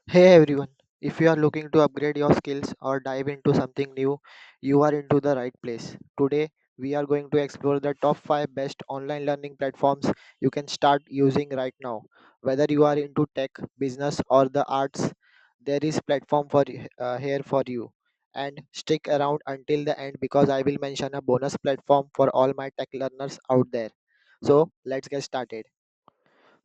Hey everyone, if you are looking to upgrade your skills or dive into something new, you are into the right place. Today, we are going to explore the top 5 best online learning platforms you can start using right now. Whether you are into tech, business, or the arts, there is platform here for you. And stick around until the end because I will mention a bonus platform for all my tech learners out there. So, let's get started.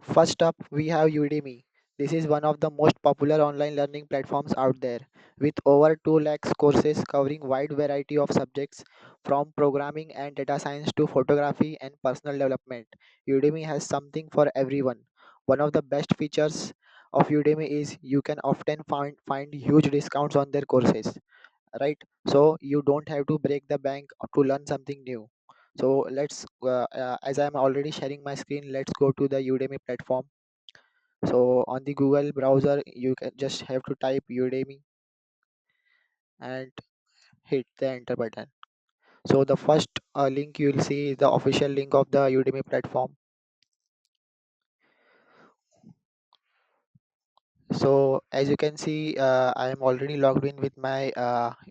First up, we have Udemy. This is one of the most popular online learning platforms out there, with over 2 lakhs courses covering wide variety of subjects from programming and data science to photography and personal development. Udemy has something for everyone. One of the best features of Udemy is you can often find huge discounts on their courses, right? So you don't have to break the bank to learn something new. So as I'm already sharing my screen, let's go to the Udemy platform. So on the Google browser, you can just have to type Udemy and hit the enter button. So the first link you will see is the official link of the Udemy platform. So as you can see, I am already logged in with my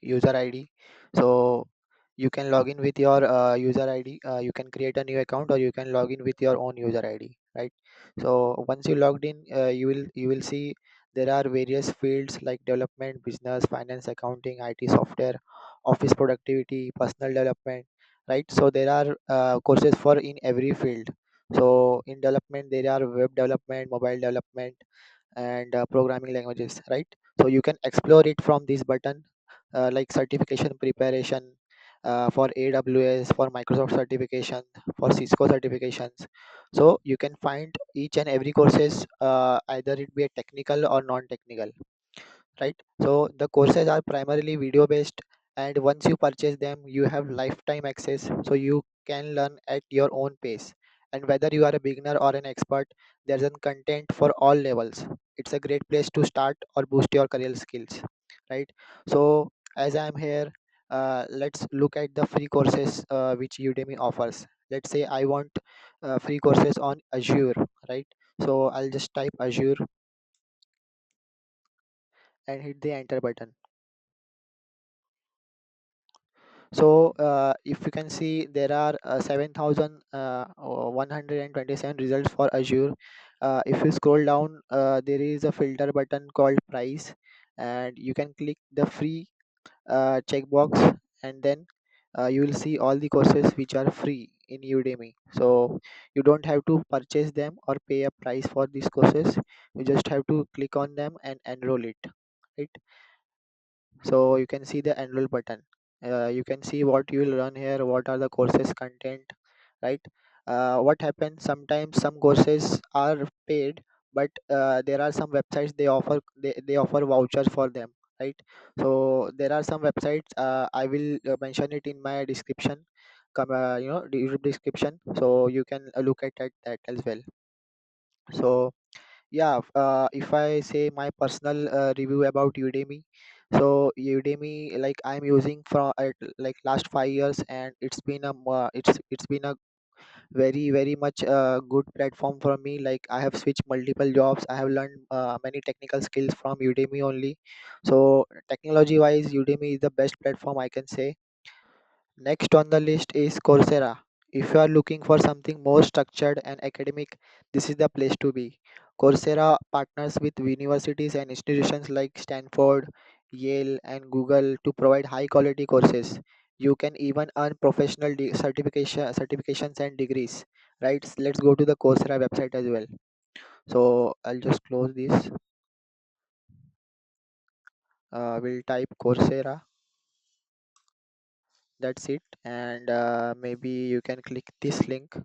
user ID. So you can log in with your user ID. You can create a new account or you can log in with your own user ID, right? So once you logged in, you will see there are various fields like development, business, finance, accounting, IT, software, office productivity, personal development, right? So there are courses for in every field. So in development, there are web development, mobile development and programming languages, right? So you can explore it from this button, like certification preparation for AWS, for Microsoft certification, for Cisco certifications. So you can find each and every courses, either it be a technical or non-technical, right? So the courses are primarily video based, and once you purchase them, you have lifetime access, so you can learn at your own pace. And whether you are a beginner or an expert, there's a content for all levels. It's a great place to start or boost your career skills, right? So as I'm here, let's look at the free courses which Udemy offers. Let's say I want free courses on Azure, right? So I'll just type Azure and hit the enter button. So if you can see, there are 7,127 results for Azure. If you scroll down, there is a filter button called price, and you can click the free checkbox, and then you will see all the courses which are free in Udemy. So you don't have to purchase them or pay a price for these courses. You just have to click on them and enroll it, right? So you can see the enroll button. You can see what you will learn here, what are the courses content, right? What happens sometimes, some courses are paid, but there are some websites they offer vouchers for them, right? So there are some websites, I will mention it in my description, the YouTube description, so you can look at that as well. So yeah, if I say my personal review about Udemy, so Udemy, like I'm using for like last 5 years, and it's been a very much good platform for me. Like I have switched multiple jobs, I have learned many technical skills from Udemy only. So technology wise, Udemy is the best platform I can say. Next on the list is Coursera. If you are looking for something more structured and academic, this is the place to be. Coursera partners with universities and institutions like Stanford, Yale, and Google to provide high quality courses. You can even earn professional certifications and degrees. Right? Let's go to the Coursera website as well. So I'll just close this. We'll type Coursera. That's it. And maybe you can click this link.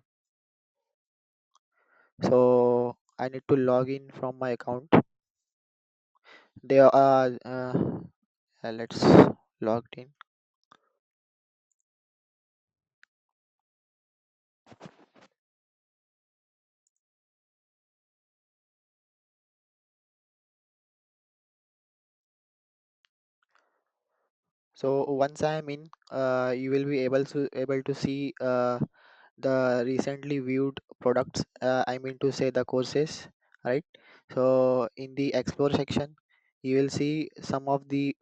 So I need to log in from my account. They are let's logged in. So once I am in, you will be able to see the recently viewed products. I mean to say the courses, right? So in the explore section, you will see some of the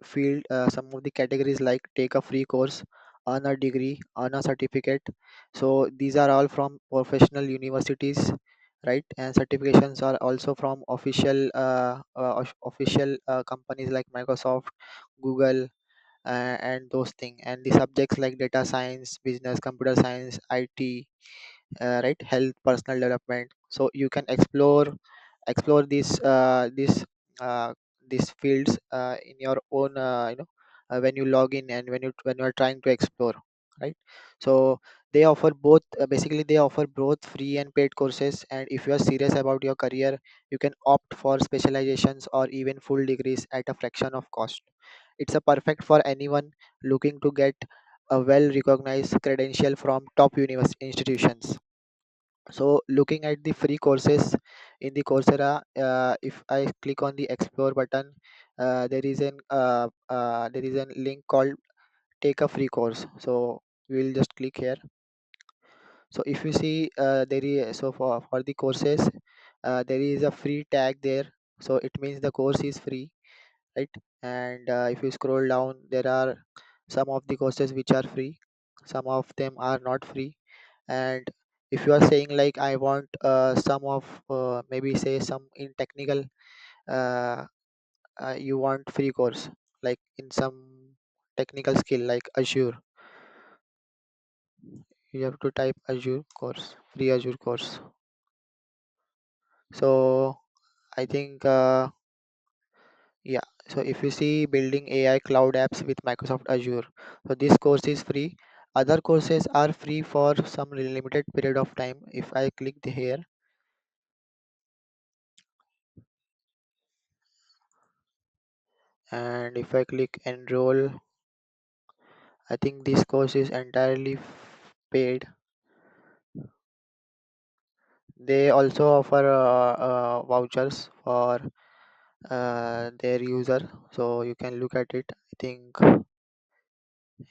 categories like take a free course, earn a degree, earn a certificate. So these are all from professional universities, right? And certifications are also from official companies like Microsoft, Google, and those things. And the subjects like data science, business, computer science, IT, right, health, personal development. So you can explore uh, these fields in your own, when you log in and when you are trying to explore, right? So they offer both, basically they offer both free and paid courses, and if you are serious about your career, you can opt for specializations or even full degrees at a fraction of cost. It's a perfect for anyone looking to get a well recognized credential from top university institutions. So looking at the free courses in the Coursera, if I click on the explore button, there is a link called take a free course. So we will just click here. So if you see, there is, so for the courses, there is a free tag there. So it means the course is free, right? And if you scroll down, there are some of the courses which are free, some of them are not free. And if you are saying like I want some of, maybe say some in technical, uh, you want free course like in some technical skill like Azure, you have to type Azure course, free Azure course. So I think, yeah, so if you see building AI cloud apps with Microsoft Azure, so this course is free. Other courses are free for some limited period of time. If I click here, and if I click enroll, I think this course is entirely paid. They also offer vouchers for their user, so you can look at it. I think,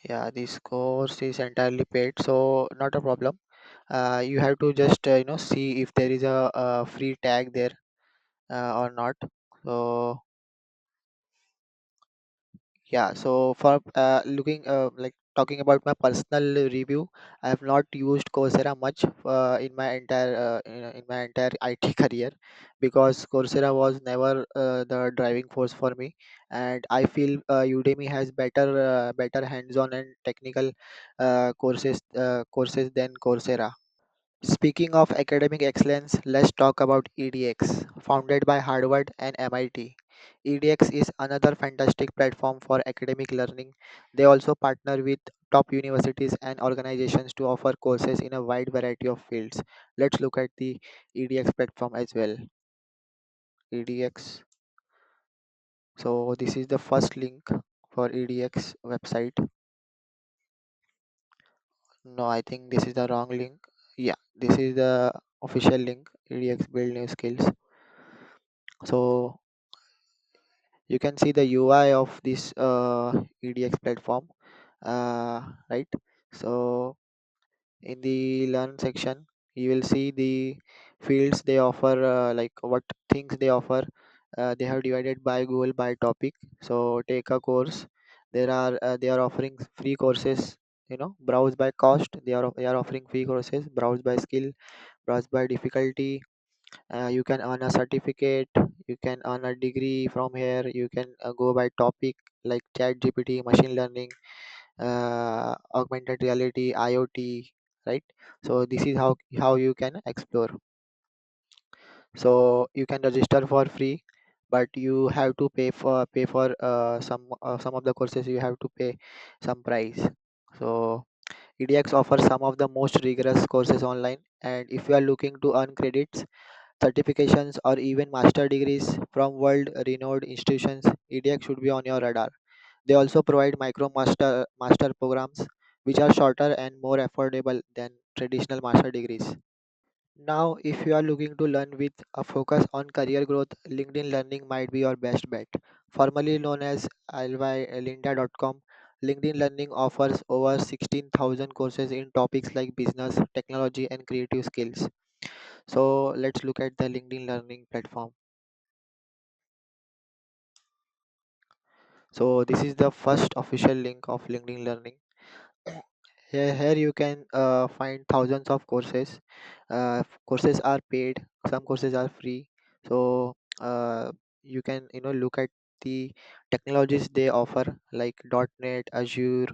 yeah, this course is entirely paid, so not a problem. You have to just see if there is a free tag there or not. So yeah, so for looking like talking about my personal review, I have not used Coursera much in my entire IT career, because Coursera was never the driving force for me, and I feel Udemy has better hands-on and technical courses than Coursera. Speaking of academic excellence, let's talk about EDX. Founded by Harvard and MIT, EDX is another fantastic platform for academic learning. They also partner with top universities and organizations to offer courses in a wide variety of fields. Let's look at the EDX platform as well. EDX. So this is the first link for EDX website. No, I think this is the wrong link. Yeah, this is the official link. EDX build new skills. So you can see the UI of this EDX platform, right? So in the learn section, you will see the fields they offer, like what things they offer. They have divided by Google by topic. So take a course. They are offering free courses. Browse by cost. They are offering free courses. Browse by skill. Browse by difficulty. You can earn a certificate, you can earn a degree from here, you can go by topic like chat GPT, machine learning, augmented reality, IoT, right? So this is how you can explore. So you can register for free, but you have to pay for some of the courses, you have to pay some price. So EDX offers some of the most rigorous courses online, and if you are looking to earn credits, certifications, or even master degrees from world renowned institutions, EDX should be on your radar. They also provide master programs which are shorter and more affordable than traditional master degrees. Now, if you are looking to learn with a focus on career growth, LinkedIn Learning might be your best bet. Formerly known as lynda.com, LinkedIn Learning offers over 16,000 courses in topics like business, technology, and creative skills. So let's look at the LinkedIn Learning platform. So this is the first official link of LinkedIn Learning. Here you can find thousands of courses. Courses are paid, some courses are free. So you can look at the technologies they offer like .NET, Azure,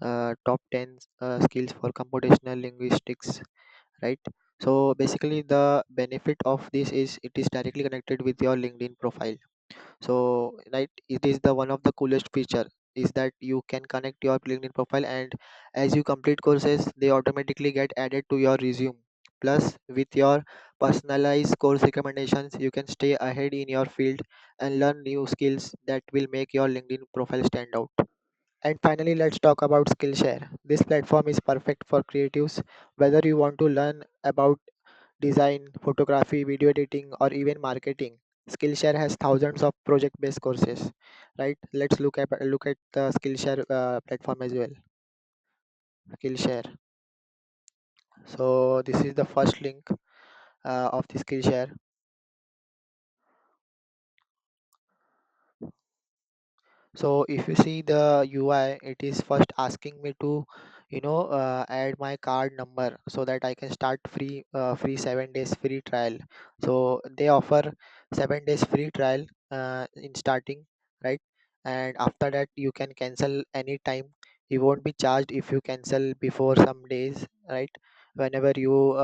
top 10 skills for computational linguistics, right? So basically the benefit of this is it is directly connected with your LinkedIn profile. So right, it is the one of the coolest feature is that you can connect your LinkedIn profile, and as you complete courses they automatically get added to your resume. Plus with your personalized course recommendations you can stay ahead in your field and learn new skills that will make your LinkedIn profile stand out. And finally, let's talk about Skillshare. This platform is perfect for creatives, whether you want to learn about design, photography, video editing, or even marketing. Skillshare has thousands of project-based courses, right? Let's look at the Skillshare platform as well. Skillshare. So this is the first link of the Skillshare. So if you see the UI, it is first asking me to, add my card number so that I can start free 7 days free trial. So they offer 7 days free trial in starting, right? And after that you can cancel anytime. You won't be charged if you cancel before some days, right? Whenever you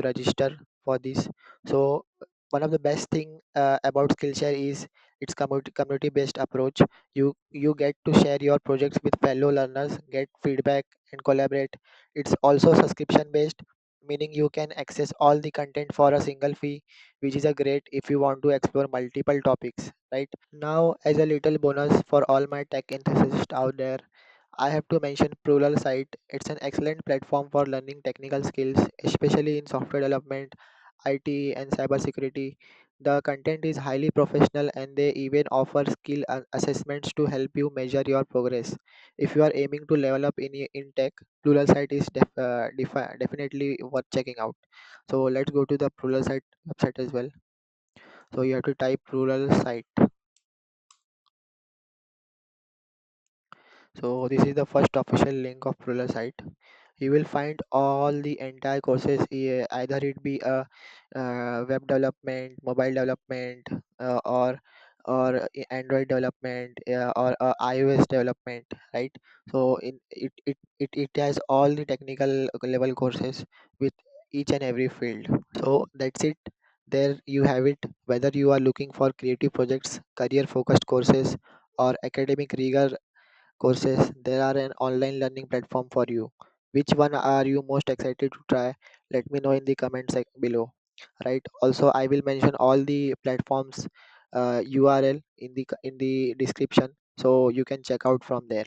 register for this. So one of the best thing about Skillshare is its community based approach. You get to share your projects with fellow learners, get feedback, and collaborate. It's also subscription based, meaning you can access all the content for a single fee, which is a great if you want to explore multiple topics, right? Now, as a little bonus for all my tech enthusiasts out there, I have to mention Plural Site. It's an excellent platform for learning technical skills, especially in software development, IT, and cybersecurity. The content is highly professional and they even offer skill assessments to help you measure your progress. If you are aiming to level up in tech, Plural Site is definitely worth checking out. So let's go to the Plural Site website as well. So you have to type Plural Site. So this is the first official link of Plural Site. You will find all the entire courses, either it be a web development, mobile development, or Android development, or iOS development, right? So it has all the technical level courses with each and every field. So that's it. There you have it. Whether you are looking for creative projects, career focused courses, or academic rigor courses, there are an online learning platform for you. Which one are you most excited to try? Let me know in the comments below, right? Also I will mention all the platforms URL in the description, so you can check out from there.